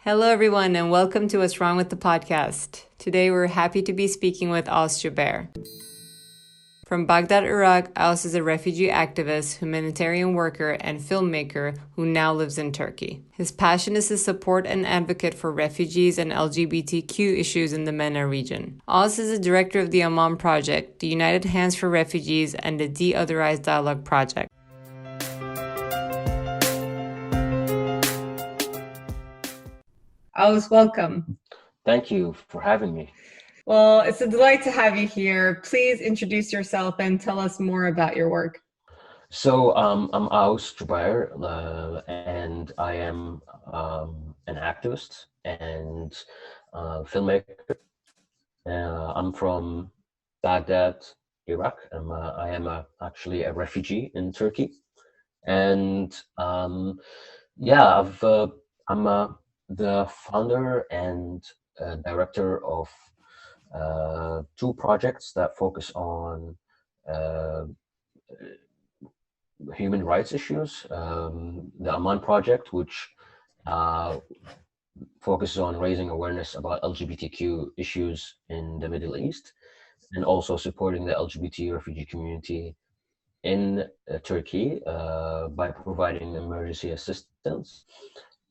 Hello, everyone, and welcome to What's Wrong with the Podcast. Today, we're happy to be speaking with Aws Jubair. From Baghdad, Iraq, Aws is a refugee activist, humanitarian worker, and filmmaker who now lives in Turkey. His passion is to support and advocate for refugees and LGBTQ issues in the MENA region. Aws is the director of the Aman Project, the United Hands for Refugees, and the De-Otherize Dialogue Project. Aws, welcome. Thank you for having me. Well, it's a delight to have you here. Please introduce yourself and tell us more about your work. I'm Aws Jubair, and I am an activist and filmmaker. I'm from Baghdad, Iraq. I am actually a refugee in Turkey, and I'm the founder and director of two projects that focus on uh, human rights issues. The Aman Project, which uh, focuses on raising awareness about LGBTQ issues in the Middle East, and also supporting the LGBT refugee community in Turkey by providing emergency assistance.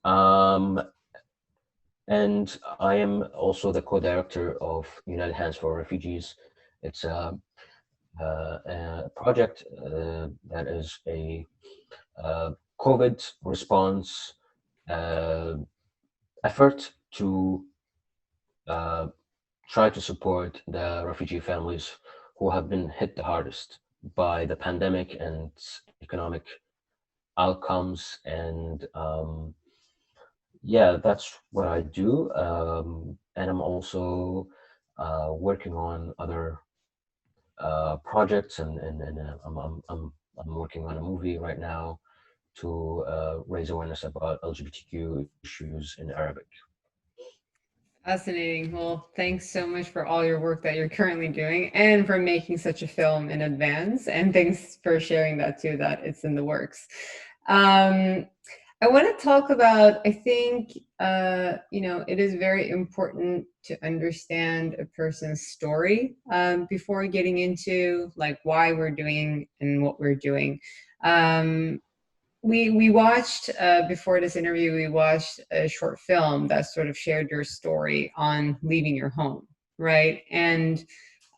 Um, and I am also the co-director of United Hands for Refugees. It's a project that is a COVID response uh, effort to uh, try to support the refugee families who have been hit the hardest by the pandemic and economic outcomes. And yeah, that's what I do. And I'm also working on other projects, and I'm working on a movie right now to raise awareness about LGBTQ issues in Arabic. Fascinating. Well, thanks so much for all your work that you're currently doing and for making such a film in advance. And thanks for sharing that too, that it's in the works. I want to talk about, I think, it is very important to understand a person's story before getting into like why we're doing and what we're doing. Um, we watched before this interview, we watched a short film that sort of shared your story on leaving your home, right? And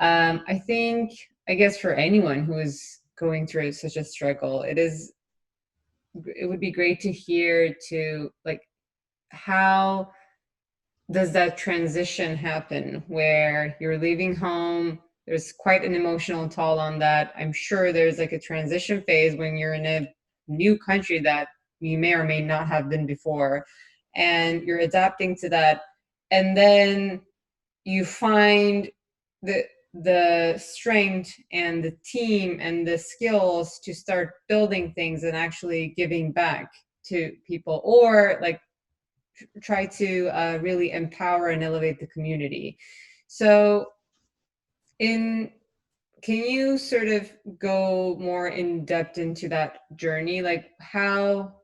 I think, I guess for anyone who is going through such a struggle, it would be great to hear to like how does that transition happen where you're leaving home. There's quite an emotional toll on that. I'm sure there's like a transition phase when you're in a new country that you may or may not have been before, and you're adapting to that. And then you find the the strength and the team and the skills to start building things and actually giving back to people, or like try to really empower and elevate the community. So, in can you sort of go more in depth into that journey? Like how,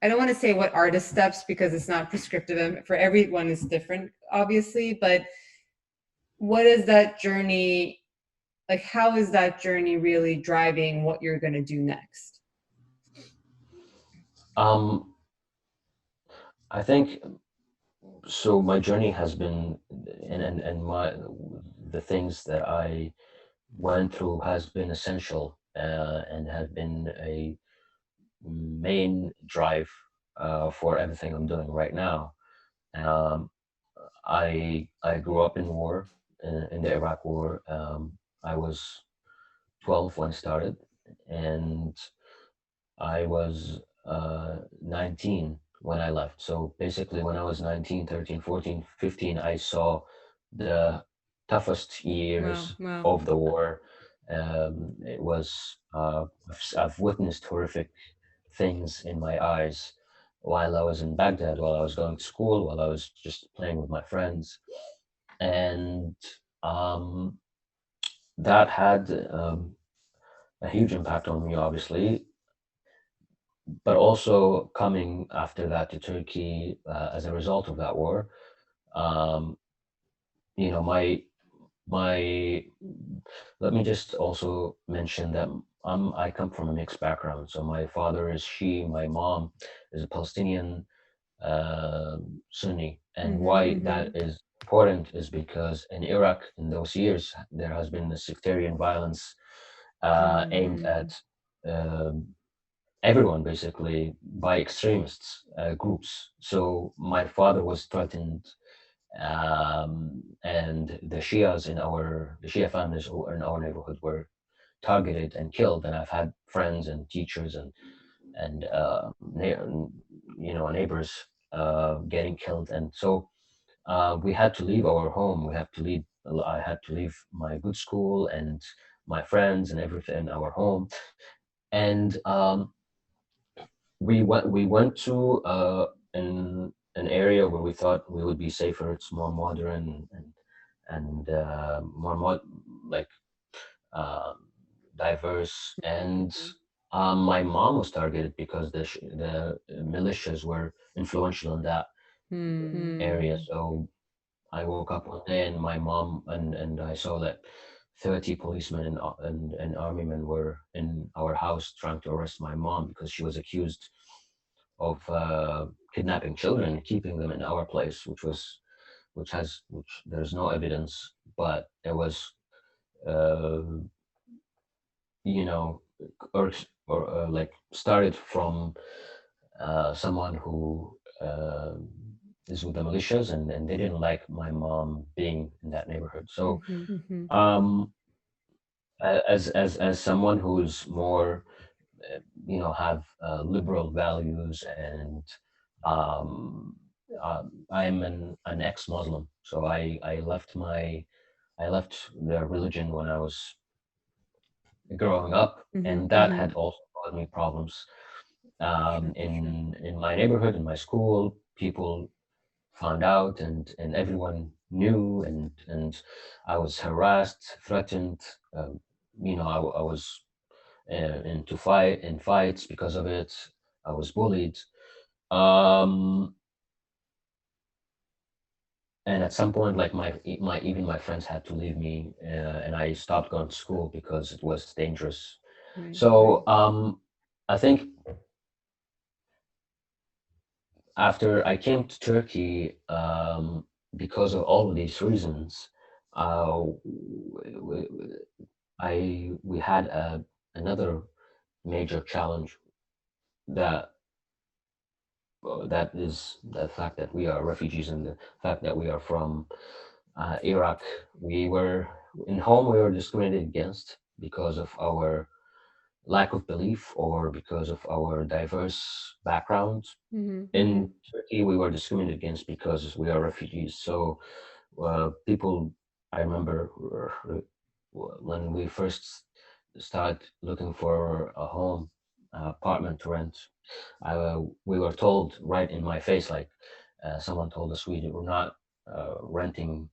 I don't want to say what are the steps because it's not prescriptive and for everyone is different, obviously, but what is that journey like? How is that journey really driving what you're going to do next? Um, I think so. My journey has been, and my the things that I went through has been essential and has been a main drive for everything I'm doing right now. Um, I grew up in war, in the Iraq War. I was 12 when it started, and I was 19 when I left. So basically, when I was 19, 13, 14, 15, I saw the toughest Wow, years wow. of the war. It was, I've witnessed horrific things in my eyes while I was in Baghdad, while I was going to school, while I was just playing with my friends. And um, that had a huge impact on me, obviously. but also coming after that to Turkey as a result of that war. Um, you know, my let me just also mention that I come from a mixed background. So my father is Shi, my mom is a Palestinian Sunni, and why that is important is because in Iraq in those years there has been a sectarian violence aimed at um everyone basically by extremists groups. So my father was threatened, and the Shia families in our neighborhood were targeted and killed. And I've had friends and teachers and neighbors getting killed. And so we had to leave our home. We have to leave. I had to leave my good school and my friends and everything, our home. And we went to an area where we thought we would be safer. It's more modern and more like um, diverse. And my mom was targeted because the militias were influential in that area. So I woke up one day and my mom and I saw that 30 policemen and army men were in our house trying to arrest my mom because she was accused of kidnapping children and keeping them in our place, which there's no evidence, but it was uh, you know or like started from someone who is with the militias, and they didn't like my mom being in that neighborhood. So um, as someone who's more have liberal values, and um, I'm an ex-Muslim, so I left the religion when I was growing up, and that had also caused me problems in my neighborhood, in my school. People found out, and everyone knew, and I was harassed, threatened. I was in fights because of it. I was bullied. Um, and at some point, like my friends had to leave me, and I stopped going to school because it was dangerous. So I think after I came to Turkey, because of all of these reasons, we had another major challenge that that is the fact that we are refugees, and the fact that we are from Iraq. We were in home. We were discriminated against because of our lack of belief or because of our diverse backgrounds. In Turkey, we were discriminated against because we are refugees. So people, I remember when we first started looking for a home, apartment to rent, we were told right in my face, like someone told us we were not renting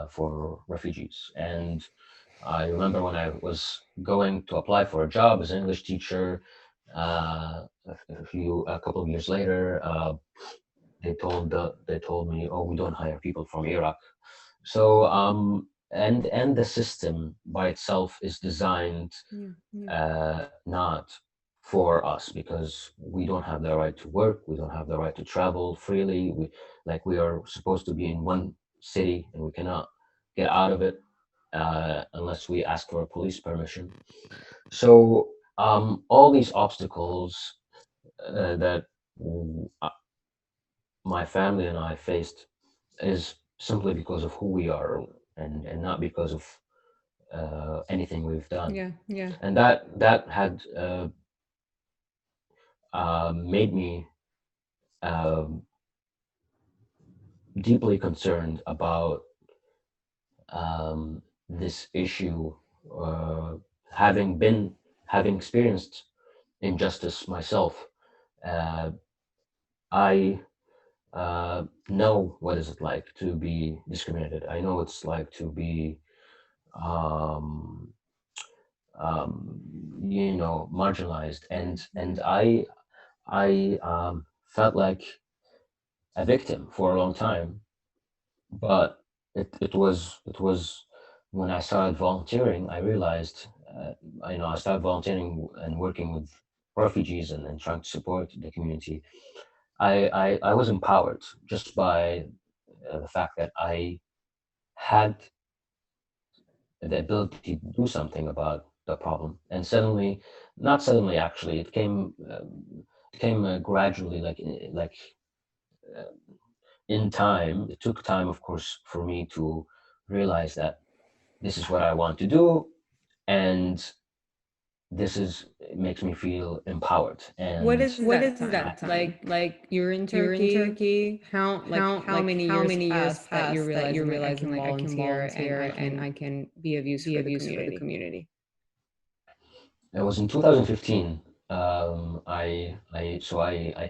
for refugees. And I remember when I was going to apply for a job as an English teacher, a couple of years later, they told me, "Oh, we don't hire people from Iraq." So and the system by itself is designed not for us, because we don't have the right to work, we don't have the right to travel freely. We are supposed to be in one city and we cannot get out of it unless we ask for a police permission. So all these obstacles that my family and I faced is simply because of who we are, and not because of anything we've done. And that had made me um, deeply concerned about this issue, uh, having experienced injustice myself. Uh, I know what is it like to be discriminated. I know it's like to be um, um, marginalized, and Mhm. I felt like a victim for a long time. But it was when I started volunteering, I realized, I started volunteering and working with refugees and trying to support the community. I was empowered just by the fact that I had the ability to do something about the problem. And suddenly, not suddenly actually, it came gradually, like uh, in time. It took time, of course, for me to realize that this is what I want to do, and it makes me feel empowered. What And is that time? Like you're in Turkey. How many years passed that you're realizing like I can volunteer and I can be of use for the community? it was in 2015. I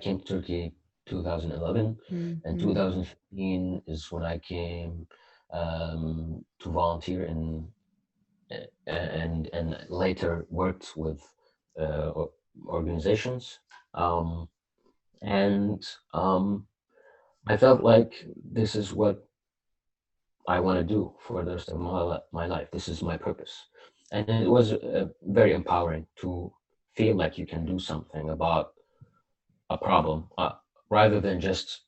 came to Turkey 2011, and Mhm. 2015 is when I came to volunteer and later worked with organizations. Um, and I felt like this is what I want to do for the rest of my life. This is my purpose. And it was very empowering to feel like you can do something about a problem, rather than just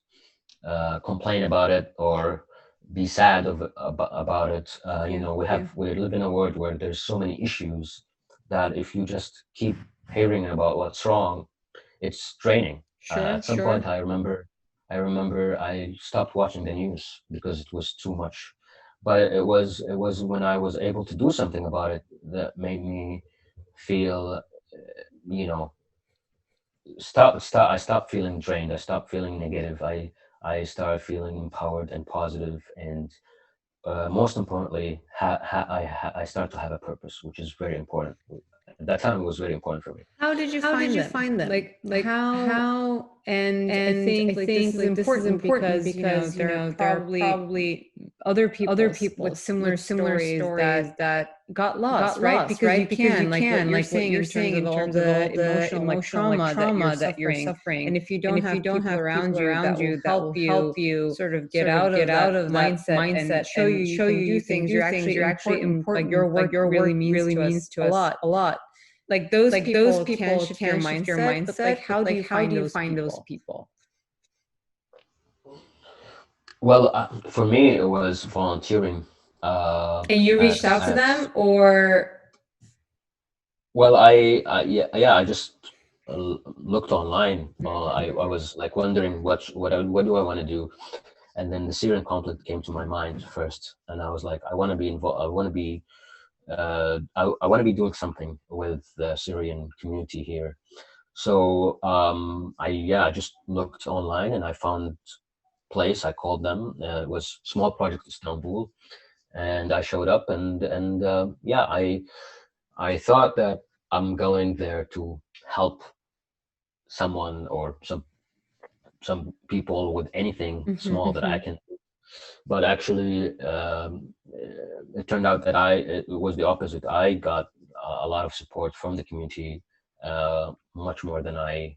complain about it or be sad about it. Yeah, yeah. We live in a world where there's so many issues that if you just keep hearing about what's wrong, it's draining. At Sure, some point, sure. I remember I stopped watching the news because it was too much. But it was when I was able to do something about it that made me feel, you know, stop. I stopped feeling drained. I stopped feeling negative. I started feeling empowered and positive, and most importantly, I start to have a purpose, which is very important. At that time, it was very important for me. How did you find them? Like how and I think like this is important because there are probably other people's with similar stories that got lost, right? Because you can, like what you're saying in terms of all the emotional like trauma that you're suffering. And if you don't have people around you that will help you sort of get out of that mindset and show you you can do things, you're actually important. Like your work really means to us a lot. Like those people can shift your mindset, but like how do you find those people? Well, for me, it was volunteering. Uh, And you reached out to at them or Well, yeah, I just looked online. I was like wondering what do I want to do, and then the Syrian conflict came to my mind first, and I was like, I want to be involved. I want to be doing something with the Syrian community here. So I just looked online and I found place. I called them. It was Small Project Istanbul, and I showed up, and yeah, I thought that I'm going there to help someone or some people with anything Mhm, small that I mhm. can. But actually, it turned out that it was the opposite. I got a lot of support from the community, much more than I,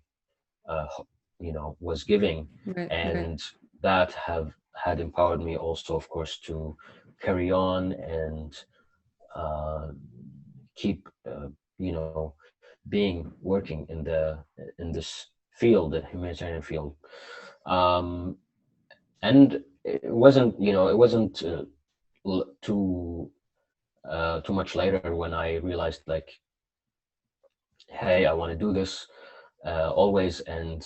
was giving, Right, right. and that have had empowered me also, of course, to carry on and uh, keep, being working in this field, the humanitarian field. Um, and it wasn't too much later when I realized, like, hey, I want to do this always, and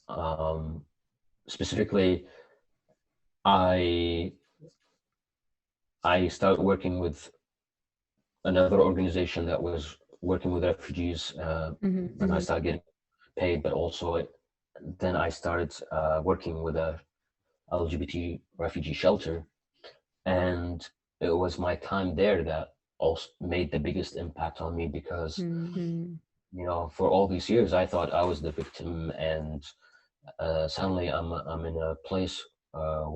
um, specifically, I I started working with another organization that was working with refugees, Mhm, and I mhm. started getting paid, but also then I started working with a LGBT refugee shelter, and it was my time there that also made the biggest impact on me because Mm. for all these years I thought I was the victim, and suddenly I'm in a place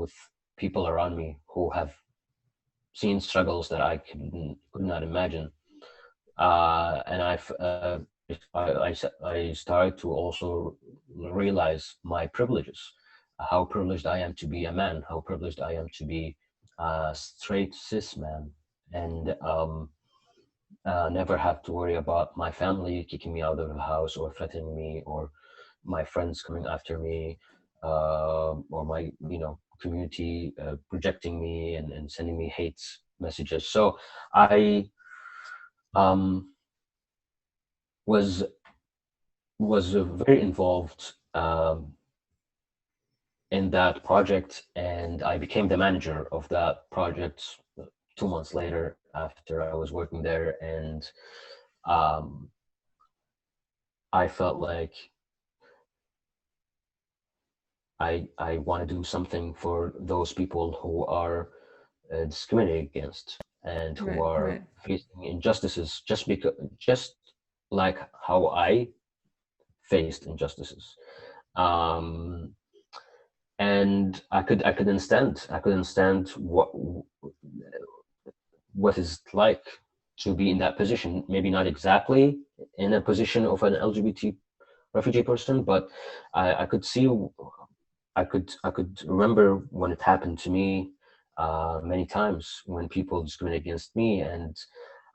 with people around me who have seen struggles that I could not imagine. And I started to also realize my privileges, how privileged I am to be a man, how privileged I am to be a straight cis man, and never have to worry about my family kicking me out of the house or threatening me, or my friends coming after me, or my community projecting me and sending me hate messages. So I um, was very involved in that project, and I became the manager of that project 2 months later after I was working there, and um, I felt like I want to do something for those people who are discriminated against and who Right, are right. facing injustices, just like how I faced injustices. Um, and I could understand what is like to be in that position. Maybe not exactly in a position of an LGBT refugee person, but I could see, I could remember when it happened to me many times when people discriminate against me, and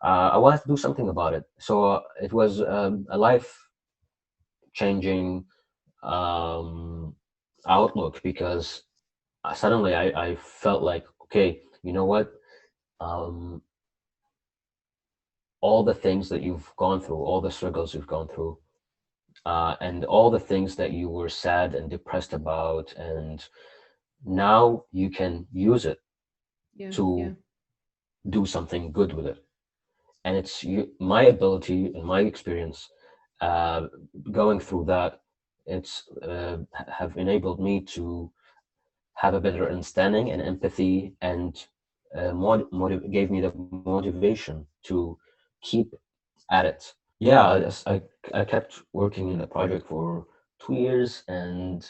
I wanted to do something about it. So it was a life changing um, outlook, because suddenly I felt like, okay, you know what? Um, all the things that you've gone through, all the struggles you've gone through, and all the things that you were sad and depressed about, and now you can use it Yeah, yeah, to do something good with it. And it's my ability and my experience uh, going through that. It's have enabled me to have a better understanding and empathy, and gave me the motivation to keep at it. Yeah, I kept working in the project for 2 years, and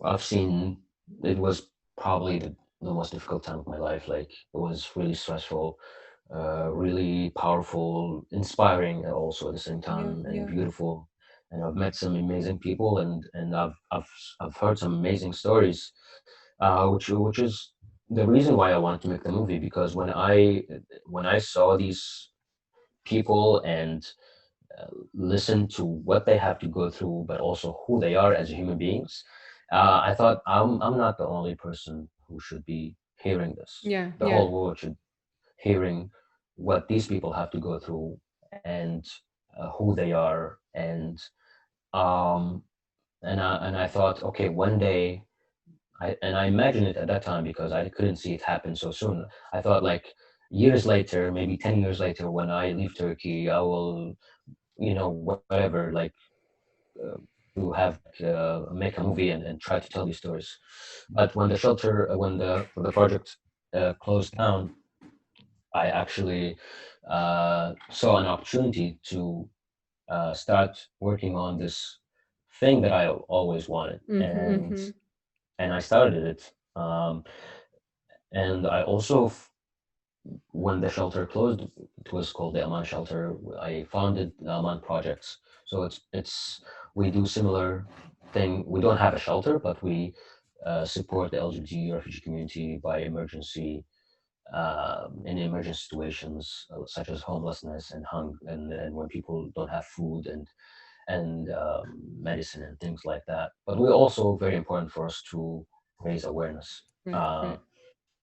I've seen it was probably the most difficult time of my life. Like, it was really stressful, really powerful, inspiring also at the same yeah, time, and yeah, beautiful. And I've met some amazing people, and I've heard some amazing stories, which is the reason why I wanted to make the movie. Because when I saw these people and listen to what they have to go through, but also who they are as human beings, I thought, I'm not the only person who should be hearing this. yeah, The yeah. whole world should hearing what these people have to go through, and who they are, um, and I thought, okay, one day, I imagined it at that time because I couldn't see it happen so soon. I thought, like, years later, maybe 10 years later, when I leave Turkey, I will, whatever, like, uh, to have like make a movie and try to tell these stories. But when the shelter, when the project closed down, I actually saw an opportunity to start working on this thing that I always wanted, Mm-hmm, mm-hmm. and I started it. And I also, when the shelter closed, it was called the Aman shelter. I founded the Aman projects. So it's we do similar thing. We don't have a shelter, but we support the LGBT refugee community by emergency, in emergency situations, such as homelessness and hunger, and when people don't have food and medicine and things like that. But we're also very important for us to raise awareness. Right, Uh, right.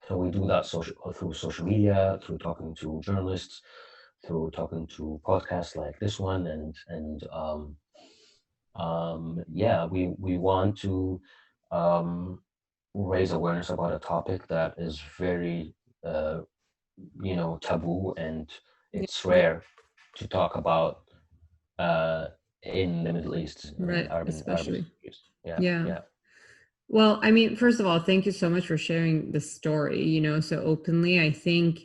so we do that through social media, through talking to journalists, through talking to podcasts like this one, and yeah, we want to um, raise awareness about a topic that is very uh, taboo, and Yeah, it's yeah. rare to talk about uh, in the Middle East, in Right, Arabic especially. countries. Yeah, Yeah. yeah, Well, I mean, first of all, thank you so much for sharing the story, so openly. I think,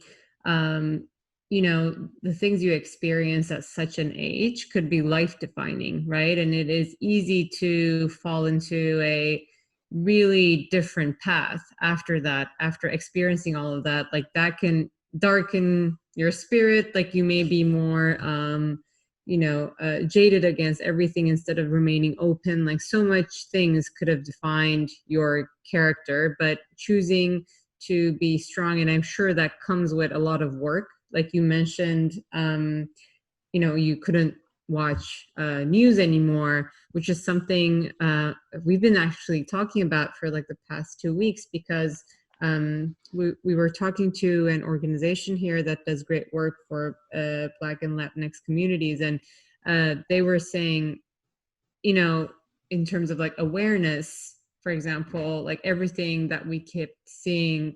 um, the things you experience at such an age could be life defining, right? And it is easy to fall into a really different path after that, after experiencing all of that. Like, that can darken your spirit, like you may be more jaded against everything instead of remaining open. Like so much things could have defined your character, but choosing to be strong, and I'm sure that comes with a lot of work. Like you mentioned, you couldn't watch news anymore, which is something we've been actually talking about for like the past 2 weeks, because we were talking to an organization here that does great work for Black and Latinx communities, and they were saying, in terms of like awareness, for example, like everything that we kept seeing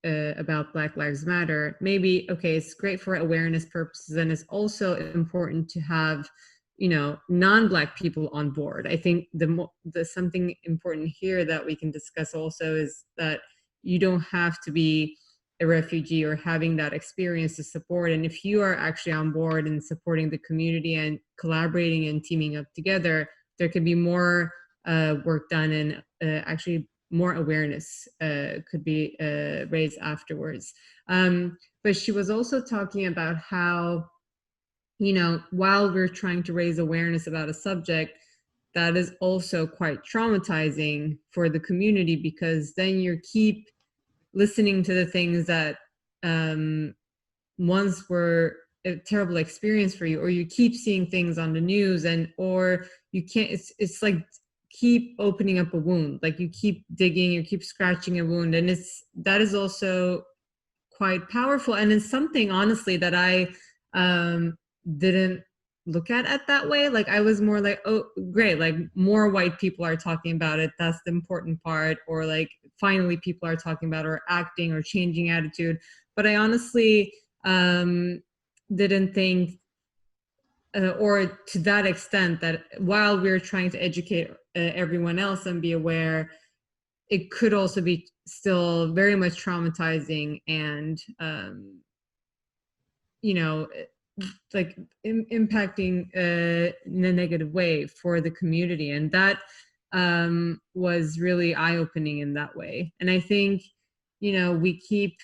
about Black Lives Matter, maybe, okay, it's great for awareness purposes, and it's also important to have, non-Black people on board. I think the something important here that we can discuss also is that you don't have to be a refugee or having that experience to support. And if you are actually on board and supporting the community and collaborating and teaming up together, there could be more work done, and actually more awareness could be raised afterwards. But she was also talking about how, while we're trying to raise awareness about a subject, that is also quite traumatizing for the community, because then you keep listening to the things that once were a terrible experience for you, or you keep seeing things on the news, and or you can't, it's like keep opening up a wound, like you keep digging, you keep scratching a wound, and that is also quite powerful. And it's something, honestly, that I didn't look at that way. Like I was more like, oh great, like more white people are talking about it, that's the important part, or like finally people are talking about or acting or changing attitude. But I honestly didn't think or to that extent, that while we're trying to educate everyone else and be aware, it could also be still very much traumatizing and like impacting in a negative way for the community. And that was really eye-opening in that way. And I think we keep,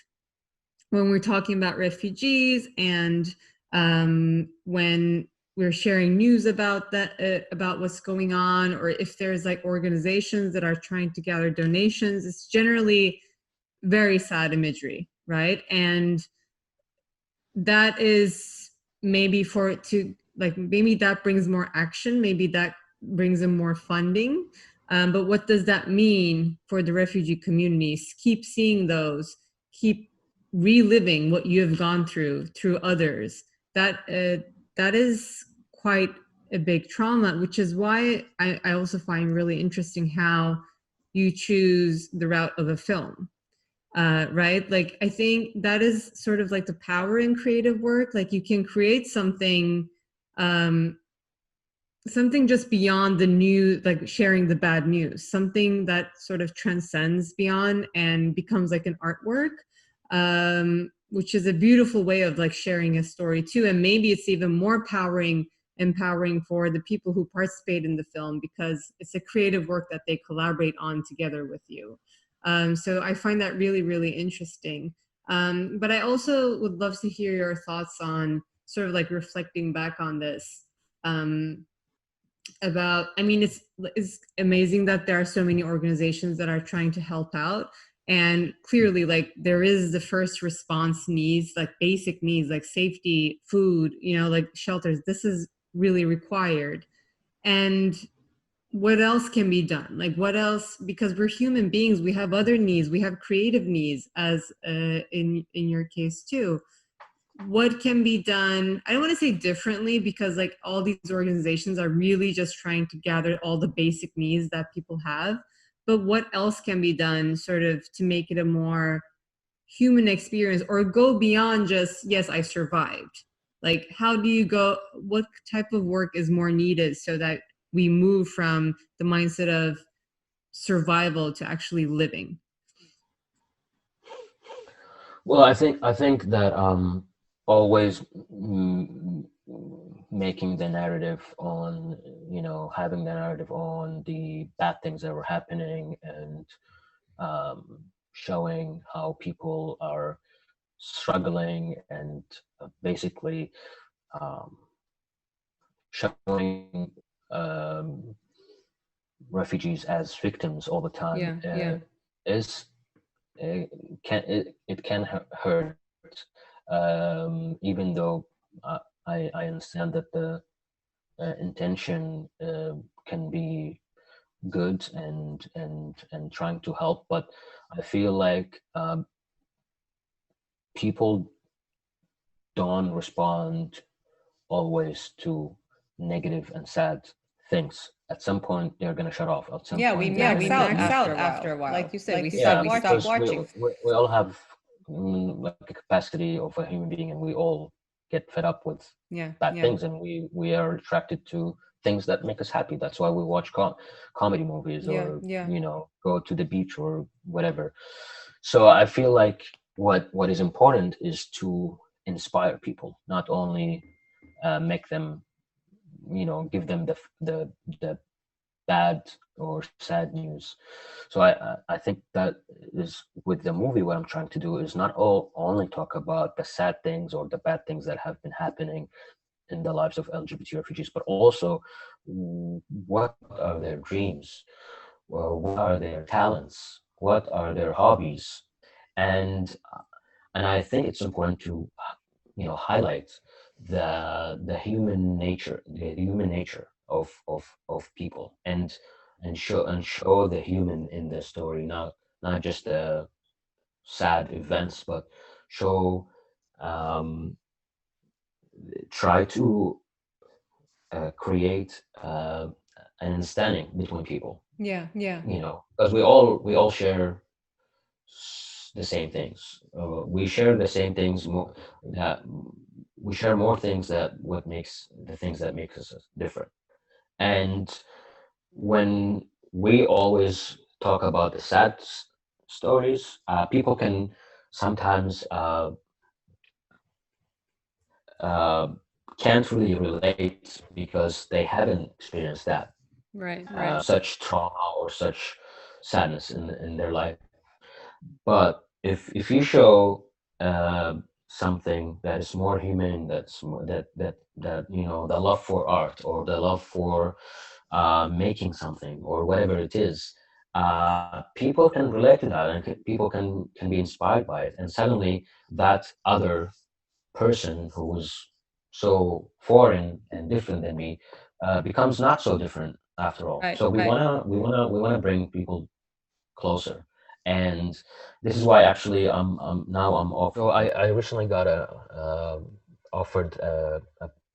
when we're talking about refugees, and when we're sharing news about that, about what's going on, or if there's like organizations that are trying to gather donations, it's generally very sad imagery, right? And that is maybe for it to, like, maybe that brings more action, maybe that brings in more funding. But what does that mean for the refugee communities? Keep seeing those, keep reliving what you have gone through others. That is quite a big trauma, which is why I also find really interesting how you choose the route of a film. Right? Like, I think that is sort of like the power in creative work. Like, you can create something, something just beyond the news, like sharing the bad news, something that sort of transcends beyond and becomes like an artwork, which is a beautiful way of like sharing a story too. And maybe it's even more empowering for the people who participate in the film, because it's a creative work that they collaborate on together with you. So I find that really, really interesting. But I also would love to hear your thoughts on sort of like reflecting back on this. About, I mean, it's amazing that there are so many organizations that are trying to help out, and clearly, like, there is the first response needs, like basic needs like safety, food, like shelters. This is really required. And what else can be done? Like, what else? Because we're human beings, we have other needs, we have creative needs, as in your case too. What can be done? I don't want to say differently, because like all these organizations are really just trying to gather all the basic needs that people have. But what else can be done sort of to make it a more human experience, or go beyond just, yes, I survived? Like, how do you go, what type of work is more needed so that we move from the mindset of survival to actually living? Well, I think that always making the narrative on, having the narrative on the bad things that were happening, and showing how people are struggling and basically um, showing refugees as victims all the time Yeah, yeah. is it can hurt, even though uh, I understand that the intention can be good and trying to help, but I feel like people don't respond always to negative and sad things. At some point, they're gonna shut off. At some Yeah, we point, they're max gonna out get used after to a it. while. Like you said, we stop Yeah, watching. because we all have like a capacity of a human being, and we all get fed up with Yeah, bad yeah, things, and we are attracted to things that make us happy. That's why we watch comedy movies, yeah, or yeah. go to the beach or whatever. So I feel like what is important is to inspire people, not only make them, give them the bad or sad news. So I think that is with the movie. What I'm trying to do is not only talk about the sad things or the bad things that have been happening in the lives of LGBT refugees, but also what are their dreams, well, what are their talents, what are their hobbies, and I think it's important to highlight the human nature, the human nature of people, and show the human in the story, not just the sad events, but show um, try to create an understanding between people, Yeah, yeah. because we all share the same things. We share the same things more, that we share more things that what makes the things that makes us different. And when we always talk about the sad stories, people can sometimes uh, can't really relate because they haven't experienced that Right, right. such trauma or such sadness in their life. But if you show something that is more human, that's more, that the love for art, or the love for making something, or whatever it is, people can relate to that, and people can be inspired by it, and suddenly that other person who was so foreign and different than me becomes not so different after all. Right, So we right. wanna we wanna we wanna bring people closer. And this is why actually I'm off. So I recently got offered a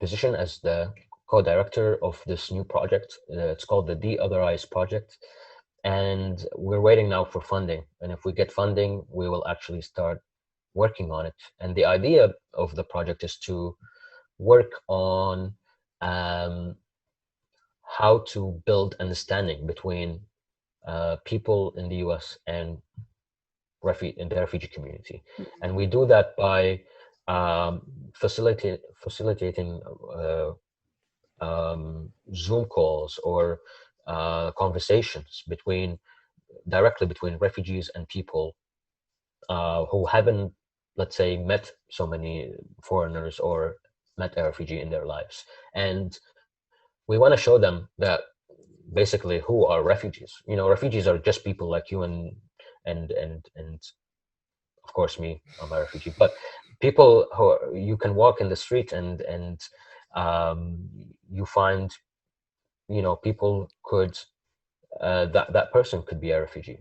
position as the co-director of this new project. It's called the De-Otherize Project, and we're waiting now for funding. And if we get funding, we will actually start working on it. And the idea of the project is to work on um, how to build understanding between people in the US and in the refugee community, and we do that by um, facilitating Zoom calls or conversations directly between refugees and people who haven't, let's say, met so many foreigners or met a refugee in their lives, and we want to show them that basically who are refugees. Refugees are just people like you and of course me, I'm a refugee, but people you can walk in the street and you find people could that person could be a refugee.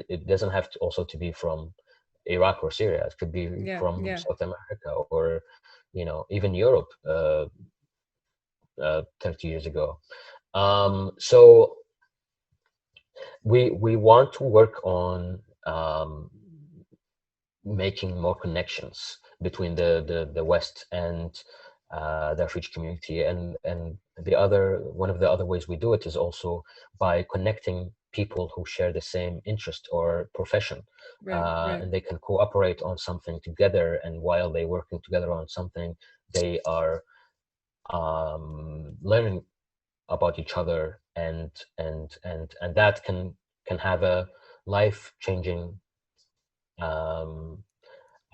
It doesn't have to also to be from Iraq or Syria. It could be Yeah, from yeah. South America, or even Europe 30 years ago. So we want to work on making more connections between the West and the refugee community, and one of the other ways we do it is also by connecting people who share the same interest or profession, Right, right. and they can cooperate on something together, and while they working together on something, they are learning about each other, and that can have a life changing um,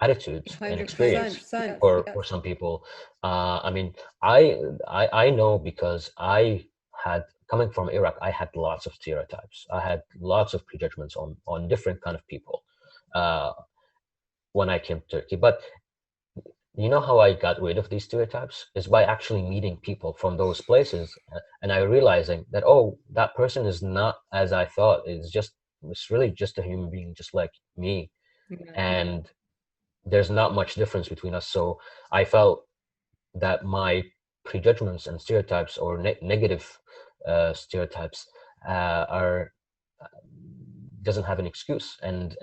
attitudes and experience 100%. for some people. I mean, I know because I had, coming from Iraq, I had lots of stereotypes. I had lots of prejudgments on different kind of people uh, when I came to Turkey. But you know how I got rid of these stereotypes is by actually meeting people from those places, and I realizing that, oh, that person is not as I thought. It's really just a human being, just like me, Yeah. and there's not much difference between us. So I felt that my prejudgments and stereotypes, or negative stereotypes, are doesn't have an excuse, and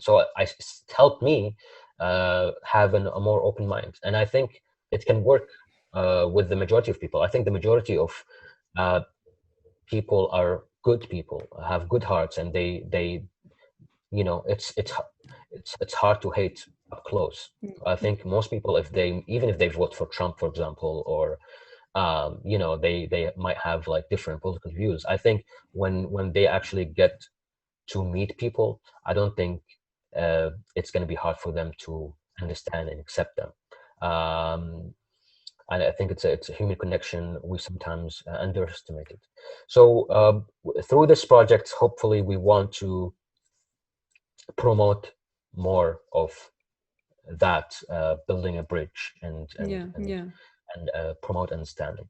so it's helped me have a more open mind, and I think it can work with the majority of people. I think the majority of uh, people are good people, have good hearts, and they it's hard to hate up close. I think most people, if they, even if they vote for Trump, for example, or they might have like different political views. I think when they actually get to meet people, I don't think it's going to be hard for them to understand and accept them. And I think it's a human connection we sometimes underestimate it. So through this project, hopefully, we want to promote more of that, building a bridge and promote understanding.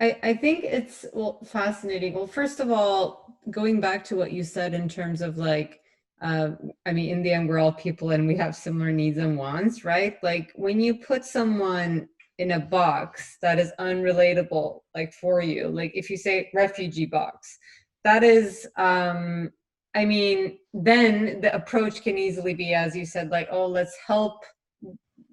I think it's, well, fascinating. Well, first of all, going back to what you said in terms of like, uh, I mean, in the end, we're all people and we have similar needs and wants, right? Like when you put someone in a box that is unrelatable, like for you, like if you say refugee box, that is, I mean, then the approach can easily be, as you said, like, oh, let's help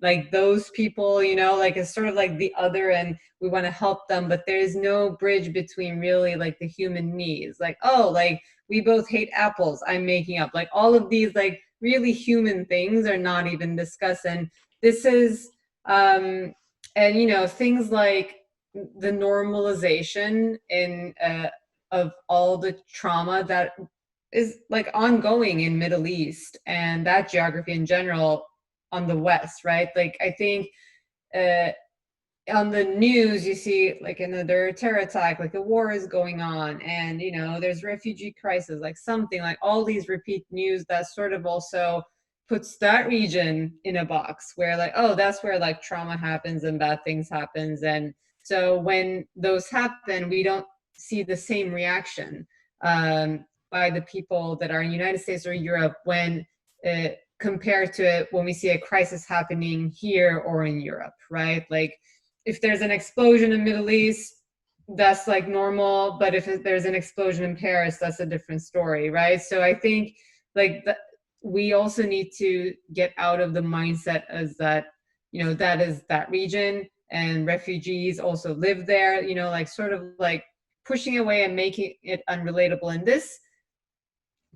like those people, like it's sort of like the other, and we want to help them, but there's no bridge between really like the human needs, like, oh, like we both hate apples, I'm making up, like all of these like really human things are not even discussed. And this is and things like the normalization in of all the trauma that is like ongoing in Middle East and that geography in general, on the West, right? Like I think uh, on the news you see like another terror attack, like a war is going on, and there's refugee crisis, like something, like all these repeat news that sort of also puts that region in a box where like, oh, that's where like trauma happens and bad things happens. And so when those happen, we don't see the same reaction by the people that are in the United States or Europe when compared to it when we see a crisis happening here or in Europe, right? Like if there's an explosion in Middle East, that's like normal, but if there's an explosion in Paris, that's a different story, right? So I think like we also need to get out of the mindset as that that is that region and refugees also live there, like sort of like pushing away and making it unrelatable. And this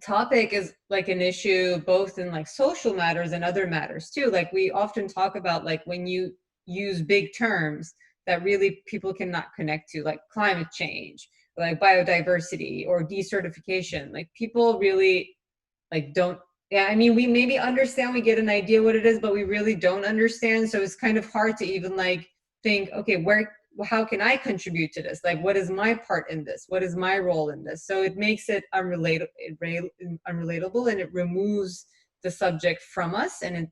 topic is like an issue both in like social matters and other matters too. Like we often talk about like when you use big terms that really people cannot connect to, like climate change, like biodiversity or desertification, like people really like don't, yeah, I mean, we maybe understand, we get an idea what it is, but we really don't understand. So it's kind of hard to even like think, okay, how can I contribute to this? Like, what is my part in this? What is my role in this? So it makes it unrelatable, and it removes the subject from us, and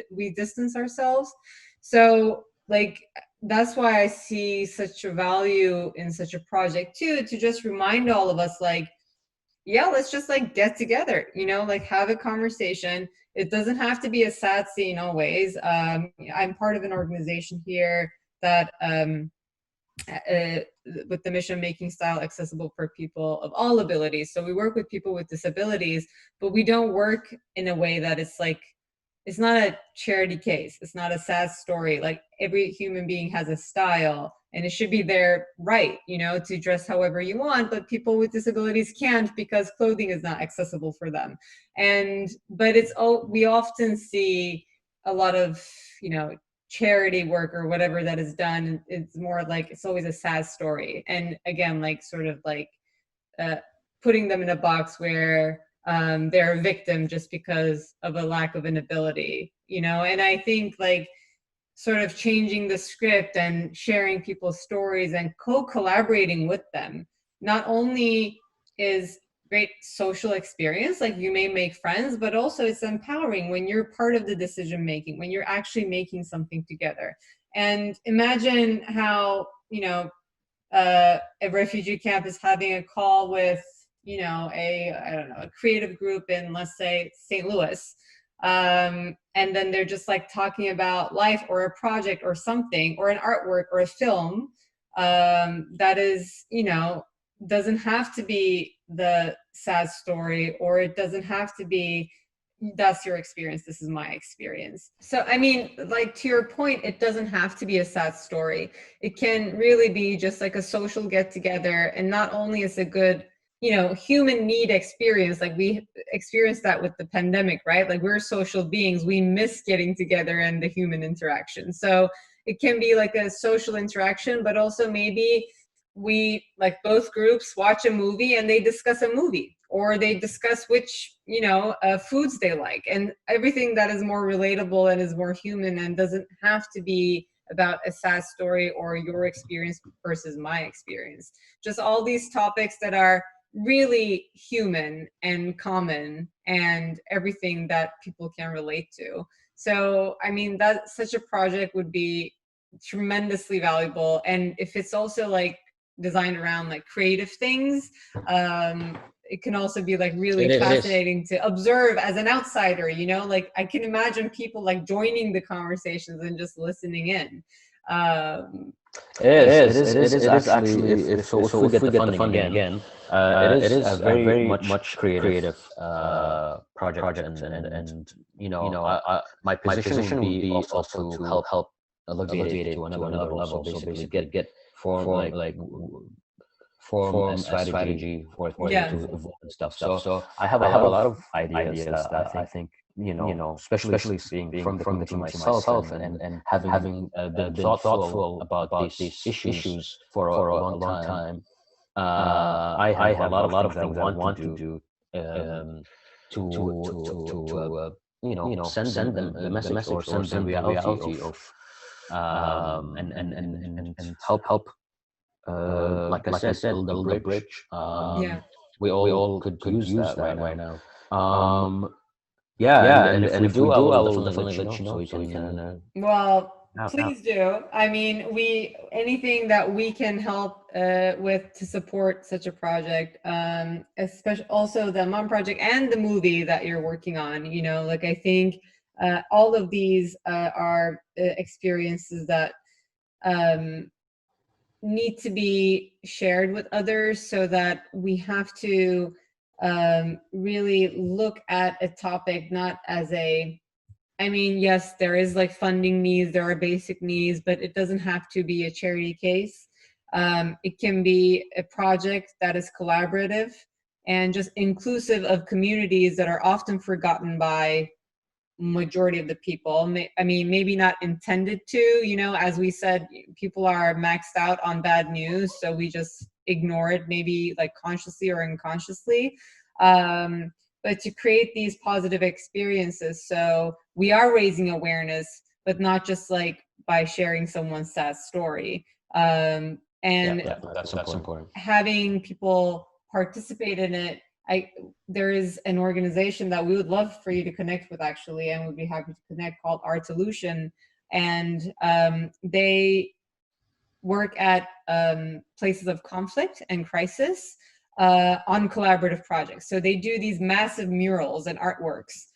we distance ourselves. So like, that's why I see such a value in such a project too, to just remind all of us like, yeah, let's just like get together, like have a conversation. It doesn't have to be a sad scene always. I'm part of an organization here that with the mission making style accessible for people of all abilities. So we work with people with disabilities, but we don't work in a way that it's like, it's not a charity case. It's not a sad story. Like every human being has a style, and it should be their right, to dress however you want, but people with disabilities can't because clothing is not accessible for them. But we often see a lot of, charity work or whatever that is done. It's more like, it's always a sad story. And again, like sort of like uh, putting them in a box where they're a victim just because of a lack of an ability, you know? And I think like sort of changing the script and sharing people's stories and co-collaborating with them not only is great social experience, like you may make friends, but also it's empowering when you're part of the decision making, when you're actually making something together. And imagine how, you know, a refugee camp is having a call with, you know, I don't know, a creative group in, let's say, St. Louis. And then they're just like talking about life or a project or something, or an artwork or a film that is, you know, doesn't have to be the sad story, or it doesn't have to be that's your experience, this is my experience. So I mean, like, to your point, it doesn't have to be a sad story. It can really be just like a social get together, and not only is a good, you know, human need experience, like we experienced that with the pandemic, right? Like, we're social beings, we miss getting together and the human interaction. So it can be like a social interaction, but also maybe we, like, both groups watch a movie and they discuss a movie, or they discuss which, you know, foods they like, and everything that is more relatable and is more human and doesn't have to be about a sad story or your experience versus my experience. Just all these topics that are really human and common, and everything that people can relate to. So I mean, that such a project would be tremendously valuable. And if it's also like designed around like creative things, it can also be like really fascinating to observe as an outsider, you know? Like, I can imagine people like joining the conversations and just listening in. It is actually, if we get the funding again, it is a very much creative project, and you know, my position would be also to help alleviate it to another level. So basically, get form like form a strategy for it Yeah. to evolve and stuff. So I have a lot of ideas that I think, you know, especially being from the community myself, and having been thoughtful about these issues for a long time. I have a lot of things I want to do, you know, send them the message, or send them the reality of, and help, like I said, build a bridge. Yeah. We all could use that right now. Yeah, and if we do, I will definitely let you know, so you can. Well, Out. please do. I mean, we, anything that we can help with to support such a project, especially also the Aman project and the movie that you're working on. You know, like, I think all of these are experiences that need to be shared with others, so that we have to really look at a topic not as a, I mean, yes, there is like funding needs, there are basic needs, but it doesn't have to be a charity case. It can be a project that is collaborative and just inclusive of communities that are often forgotten by majority of the people. I mean, maybe not intended to, you know, as we said, people are maxed out on bad news, so we just ignore it, maybe like consciously or unconsciously. But to create these positive experiences, so we are raising awareness, but not just like by sharing someone's sad story. And That's important. having people participate in it. There is an organization that we would love for you to connect with, actually, and would be happy to connect, called Art Solution. And they work at places of conflict and crisis on collaborative projects. So they do these massive murals and artworks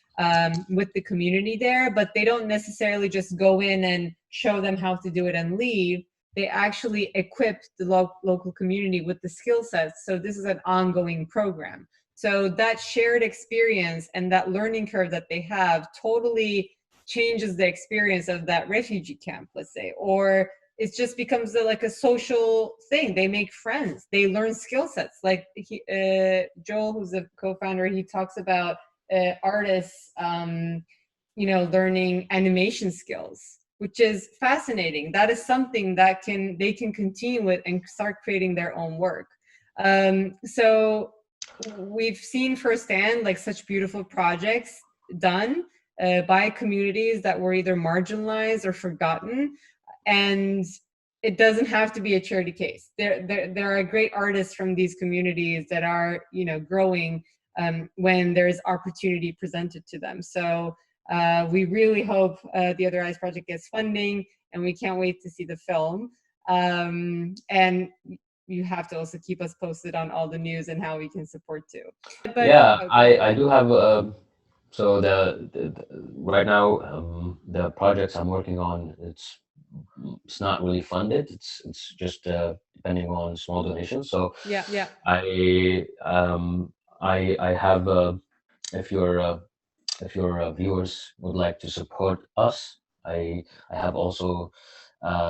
with the community there, but they don't necessarily just go in and show them how to do it and leave. They actually equip the local community with the skill sets. So this is an ongoing program. So that shared experience and that learning curve that they have totally changes the experience of that refugee camp, let's say, or it just becomes like a social thing. They make friends, they learn skill sets. Like Joel, who's a co-founder, he talks about artists, you know, learning animation skills, which is fascinating. That is something that they can continue with and start creating their own work. So we've seen firsthand like such beautiful projects done by communities that were either marginalized or forgotten, and it doesn't have to be a charity case. There are great artists from these communities that are, you know, growing when there's opportunity presented to them. So we really hope De-Otherize Project gets funding, and we can't wait to see the film. And you have to also keep us posted on all the news and how we can support too. But Yeah, okay. I do have so right now the projects I'm working on, it's not really funded. It's just depending on small donations. So Yeah. I have if your viewers would like to support us, I have also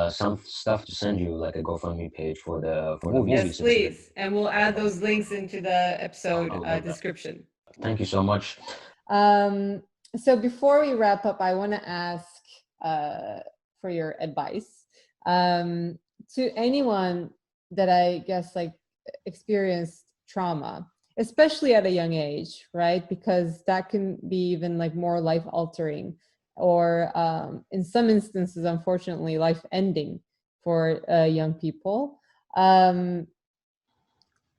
some stuff to send you, like a GoFundMe page for the movie Yes, specifically. please. And we'll add those links into the I'll episode do that. description. Thank you so much. Um, so before we wrap up, I want to ask for your advice to anyone that I guess like experienced trauma, especially at a young age, right? Because that can be even like more life altering, or in some instances, unfortunately, life ending for young people. Um,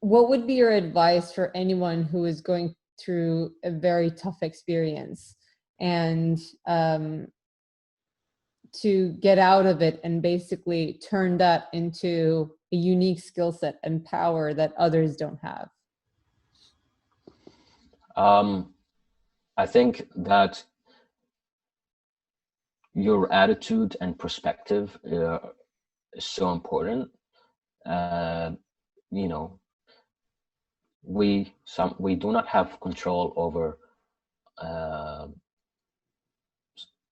what would be your advice for anyone who is going through a very tough experience and to get out of it and basically turn that into a unique skill set and power that others don't have? I think that your attitude and perspective is so important. Uh, you know, we do not have control over uh,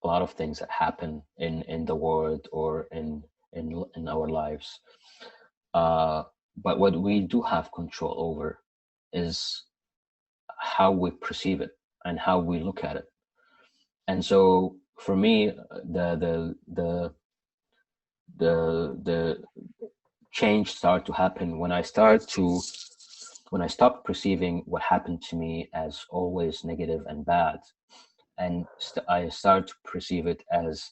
a lot of things that happen in the world or in our lives. But what we do have control over is how we perceive it and how we look at it. And so for me, the change started to happen when I stopped perceiving what happened to me as always negative and bad, and I started to perceive it as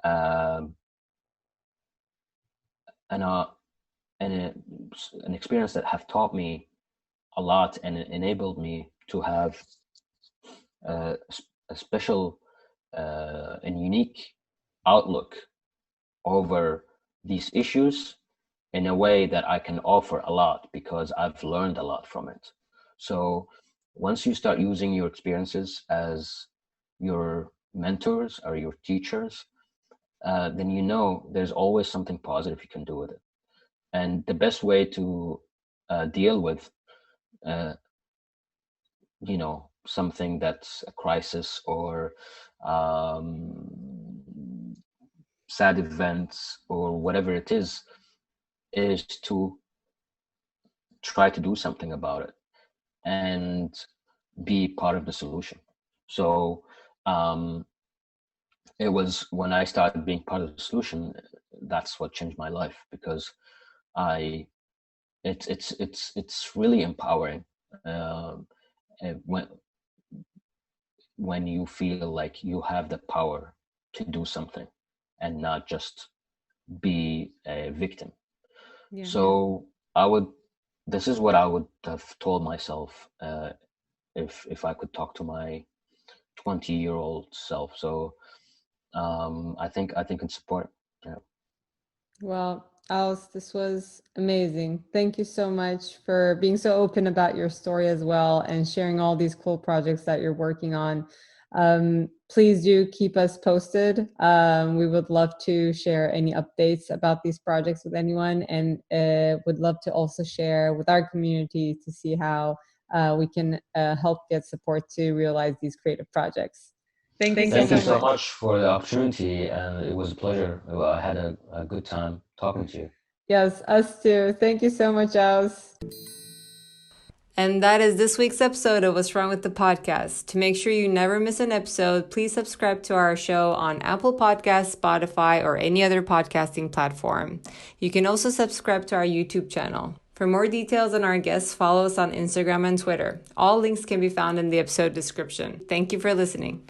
um, an uh, an experience that have taught me a lot and enabled me to have uh, a special and unique outlook over these issues in a way that I can offer a lot because I've learned a lot from it. So once you start using your experiences as your mentors or your teachers, then you know there's always something positive you can do with it. And the best way to deal with, uh, something that's a crisis or um, sad events or whatever it is to try to do something about it and be part of the solution. So it was when I started being part of the solution, that's what changed my life, because I it's really empowering when you feel like you have the power to do something and not just be a victim. Yeah. So I would this is what I would have told myself if I could talk to my 20-year-old self. So I think it's important. Yeah. Well, Alice, this was amazing. Thank you so much for being so open about your story as well and sharing all these cool projects that you're working on. Please do keep us posted. We would love to share any updates about these projects with anyone, and would love to also share with our community to see how we can help get support to realize these creative projects. Thank you so Thank you much. so much for the opportunity, and it was a pleasure. I had a good time talking to you. Yes, us too. Thank you so much, Aws. And that is this week's episode of What's Wrong with the Podcast. To make sure you never miss an episode, please subscribe to our show on Apple Podcasts, Spotify, or any other podcasting platform. You can also subscribe to our YouTube channel. For more details on our guests, follow us on Instagram and Twitter. All links can be found in the episode description. Thank you for listening.